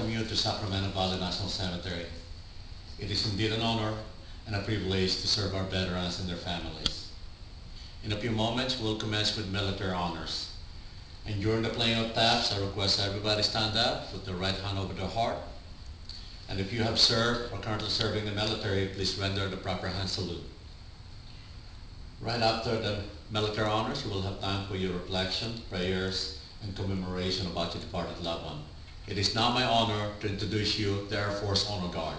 welcome you to Sacramento Valley National Cemetery. It is indeed an honor and a privilege to serve our veterans and their families. In a few moments, we'll commence with military honors. And during the playing of taps, I request everybody stand up, put their right hand over their heart. And if you have served or currently serving the military, please render the proper hand salute. Right after the military honors, you will have time for your reflection, prayers, and commemoration about your departed loved one. It is now my honor to introduce you the Air Force Honor Guard.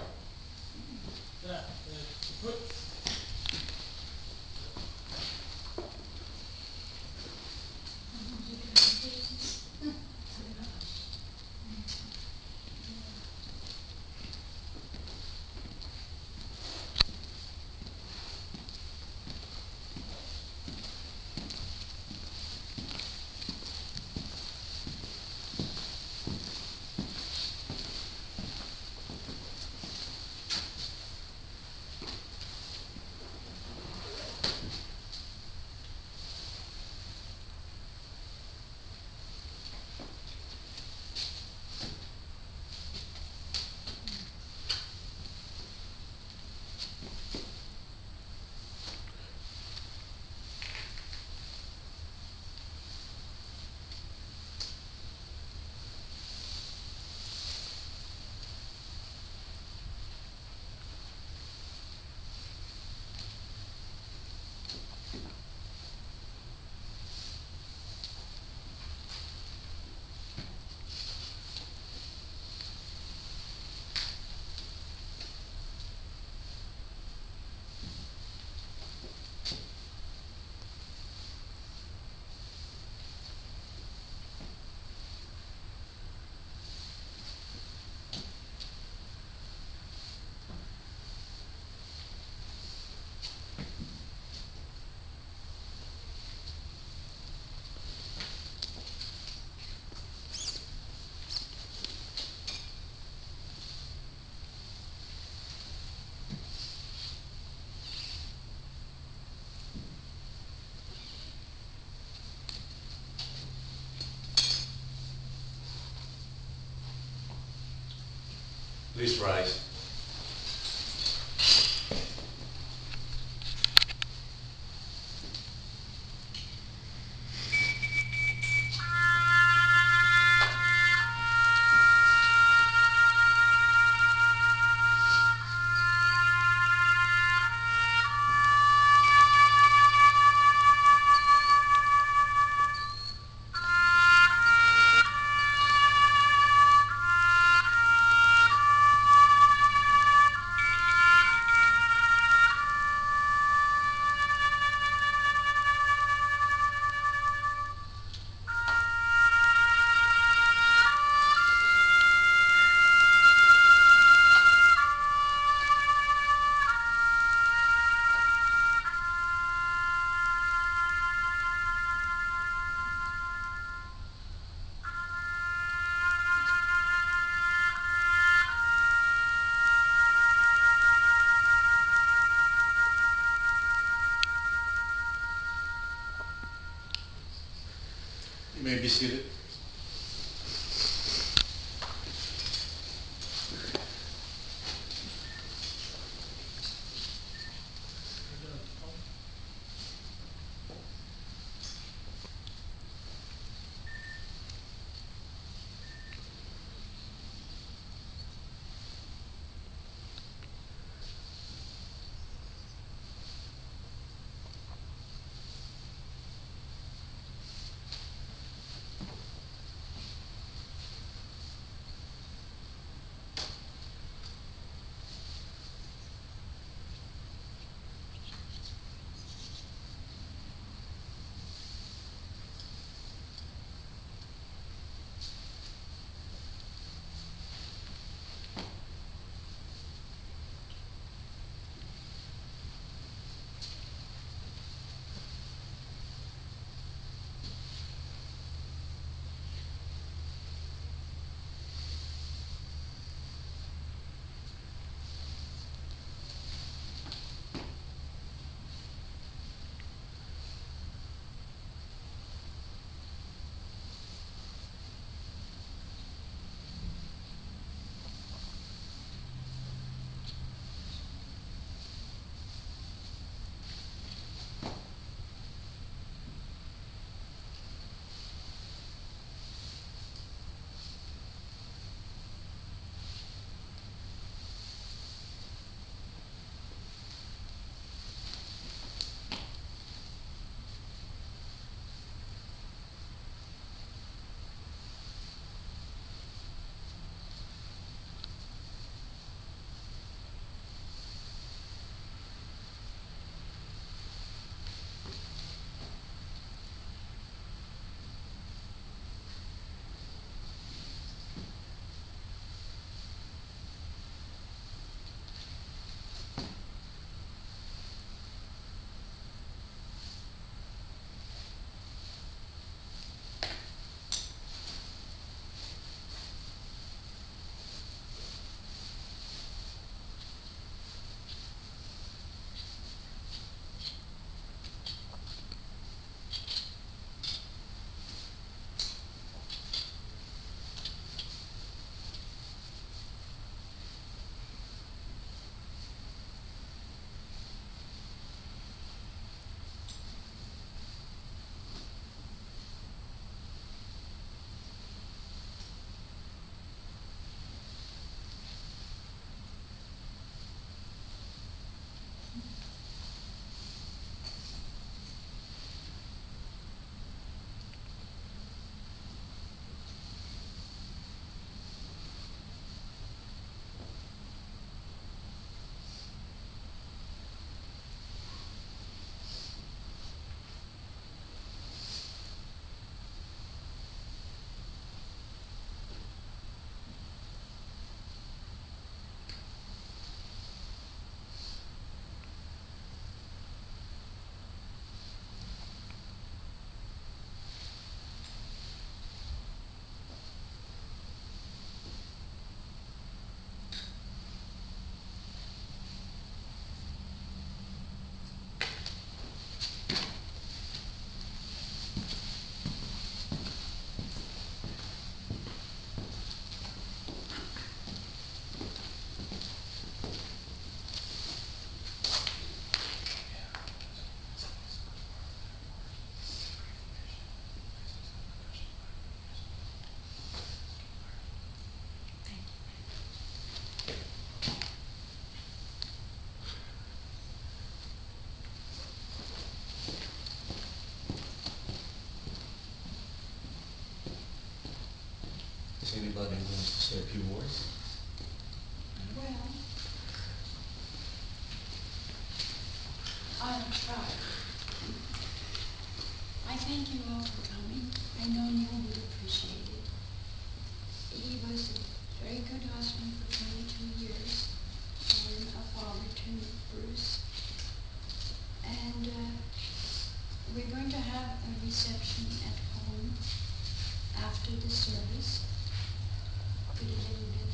Please rise. You may be seated. say a few words? Well, I'll try. I thank you all for coming. I know Neil would appreciate it. He was a very good husband for 22 years and a father to Bruce. And we're going to have a reception at home after the service. Did a little bit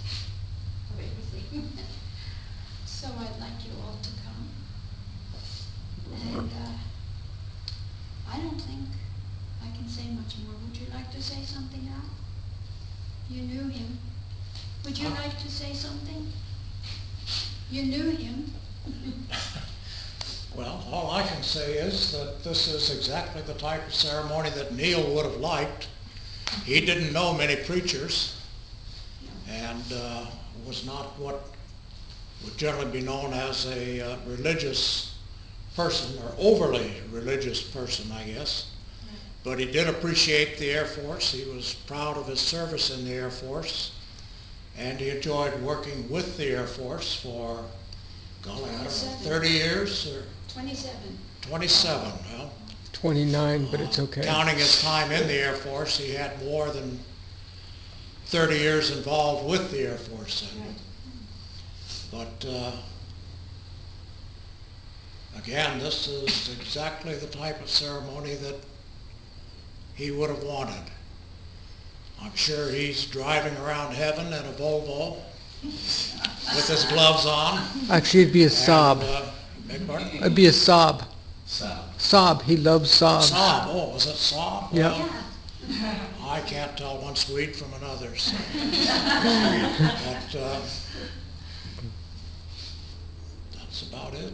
of everything. So I'd like you all to come. And I don't think I can say much more. Would you like to say something, Al? You knew him. Would you like to say something? You knew him. Well, all I can say is that this is exactly the type of ceremony that Neil would have liked. He didn't know many preachers and was not what would generally be known as a religious person, or overly religious person, I guess. But he did appreciate the Air Force. He was proud of his service in the Air Force, and he enjoyed working with the Air Force for, golly, I don't know, 30 years or 27. 27. Well, 29, but it's okay. counting his time in the Air Force, he had more than 30 years involved with the Air Force. Right. But again, this is exactly the type of ceremony that he would have wanted. I'm sure he's driving around heaven in a Volvo with his gloves on. Actually, it'd be a Saab. Beg pardon? It'd be a Saab. Sal. Saab. He loves Saab. Saab. Oh, was it Saab? Yeah. Yeah. I can't tell one Swede from another. So. But that's about it.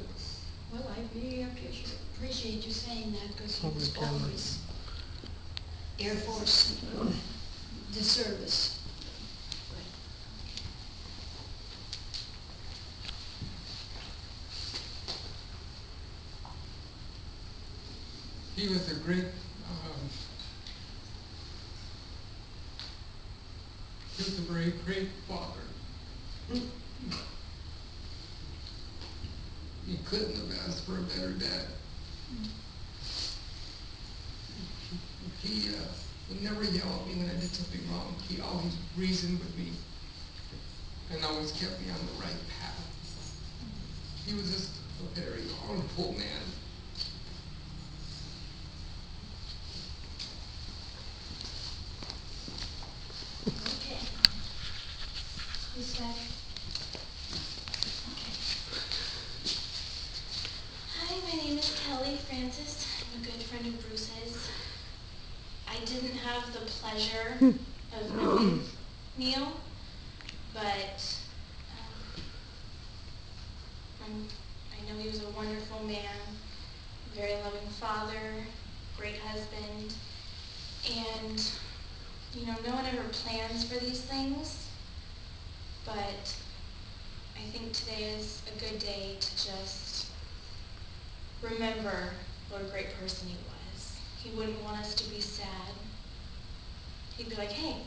Well, I really appreciate you saying that, because he was Hold the camera. always Air Force, the service. He was a great, he was a very great father. He couldn't have asked for a better dad. He would never yell at me when I did something wrong. He always reasoned with me and always kept me on the right path. He was just a very honorable man. Okay. Is that it? Okay. Hi, my name is Kelly Francis. I'm a good friend of Bruce's. I didn't have the pleasure of knowing Neil, but I know he was a wonderful man, very loving father, great husband, and no one ever plans for these things, but I think today is a good day to just remember what a great person he was. He wouldn't want us to be sad. He'd be like, hey,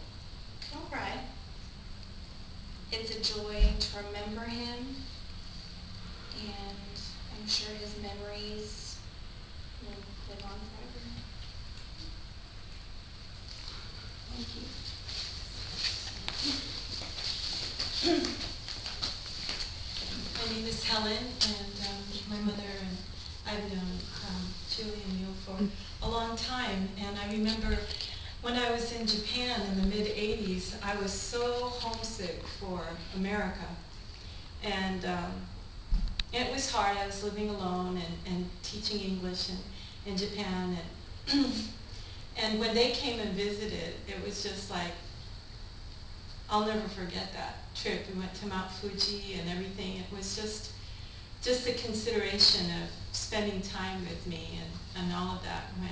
don't cry. It's a joy to remember him, and I'm sure his memories will live on forever. Thank you. My name is Helen, and my mother and I've known Julie and Neil for a long time. And I remember when I was in Japan in the mid-'80s, I was so homesick for America. And it was hard. I was living alone and teaching English in Japan. And, and when they came and visited, it was just like, I'll never forget that trip. We went to Mount Fuji and everything. It was just the consideration of spending time with me and all of that when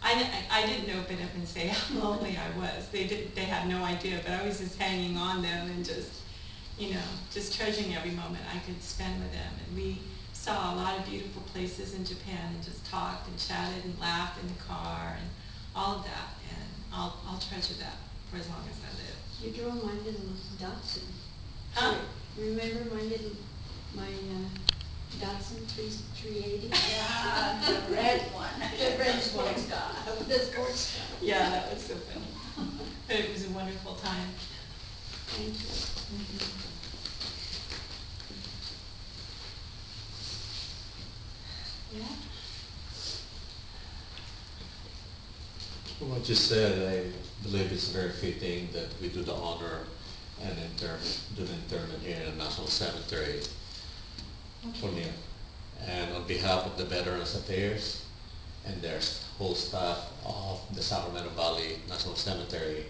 I didn't open up and say how lonely I was. They had no idea, but I was just hanging on them and just treasuring every moment I could spend with them. And we saw a lot of beautiful places in Japan and just talked and chatted and laughed in the car and all of that. And I'll treasure that for as long as I live. You drove my little Datsun. Huh? Remember my Datsun 380? Yeah, the red one. The red sports car. The sports car. Yeah, that was so funny. But it was a wonderful time. Thank you. Yeah. Well, what you said, I believe it's very fitting that we do the honor and do the interment here in the National Cemetery for Neil. And on behalf of the Veterans Affairs and their whole staff of the Sacramento Valley National Cemetery,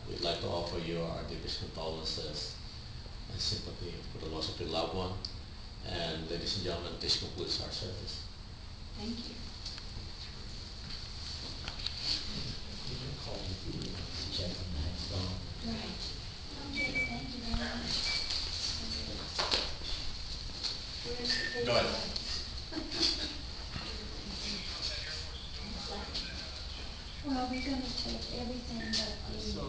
we'd like to offer you our deepest condolences and sympathy for the loss of your loved one. And ladies and gentlemen, this concludes our service. Thank you. Right. Okay, thank you very much. Where's the paper? Go ahead. Well, we're gonna take everything but the,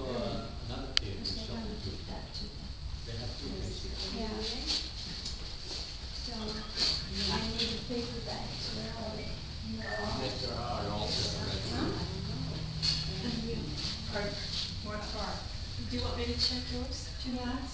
Another thing because is they're gonna something give that to them. they have two cases. Yeah. So, I need a paper bag, where are they? There are also Huh? And you, What car? Do you want me to check yours? yeah.